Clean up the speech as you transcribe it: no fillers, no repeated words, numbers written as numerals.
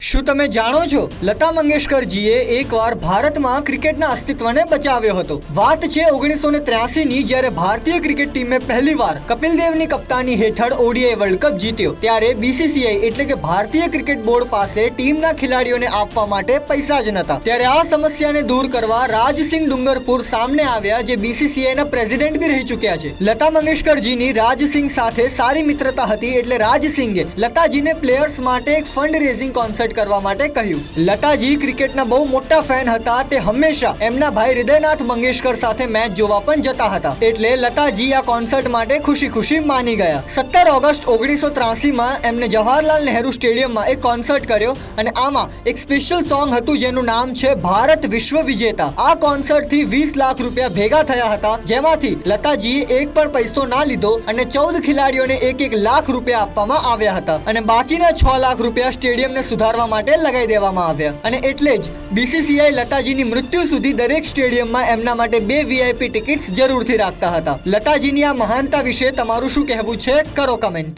શું તમે જાણો છો લતા મંગેશકરજીએ એકવાર ભારતમાં ક્રિકેટના અસ્તિત્વને બચાવ્યો હતો। વાત છે 1983 ની, જ્યારે ભારતીય ક્રિકેટ ટીમે પહેલીવાર કપિલ દેવની કપ્તાની હેઠળ ઓડીઆઈ વર્લ્ડ કપ જીત્યો। ત્યારે બીસીસીઆઈ એટલે કે ભારતીય ક્રિકેટ બોર્ડ પાસે ટીમના ખેલાડીઓને આપવા માટે પૈસા જ નહોતા। ત્યારે આ સમસ્યાને દૂર કરવા રાજસિંહ ડુંગરપુર સામે આવ્યા, જે બીસીસીઆઈના પ્રેસિડેન્ટ બી રહી ચૂક્યા છે। લતા મંગેશકરજીની રાજસિંહ સાથે સારી મિત્રતા હતી, એટલે રાજસિંહે લતાજીને પ્લેયર્સ માટે એક ફંડ રેઝિંગ કોન્સર્ટ કરવા માટે કહ્યું। લતાજી ક્રિકેટના બહુ મોટા ફેન હતા। તે હંમેશા એમના ભાઈ હૃદયનાથ મંગેશકર સાથે મેચ જોવા પણ જતા હતા, એટલે લતાજી આ કોન્સર્ટ માટે ખુશી માની ગયા। 17 ઓગસ્ટ 1983 માં એમને જવાહરલાલ નહેરુ સ્ટેડિયમમાં એક કોન્સર્ટ કર્યો અને આમાં એક સ્પેશિયલ સોંગ હતું જેનું નામ છે ભારત વિશ્વ વિજેતા। આ કોન્સર્ટથી 20 લાખ રૂપિયા ભેગા થયા હતા, જેમાંથી લતાજીએ એક પણ પૈસો ના લીધો અને 14 ખેલાડીઓને એક લાખ રૂપિયા આપવામાં આવ્યા હતા અને બાકીના 6 લાખ રૂપિયા સ્ટેડિયમને સુધારવા માટે લગાઈ દેવામાં આવ્યા। અને એટલે જ બીસીસીઆઈ લતાજીની મૃત્યુ સુધી દરેક સ્ટેડિયમમાં એમના માટે 2 વીઆઈપી ટિકિટ્સ જરૂરથી રાખતા હતા। લતાજીની આ મહાનતા વિશે તમારું શું કહેવું છે, કરો કમેન્ટ।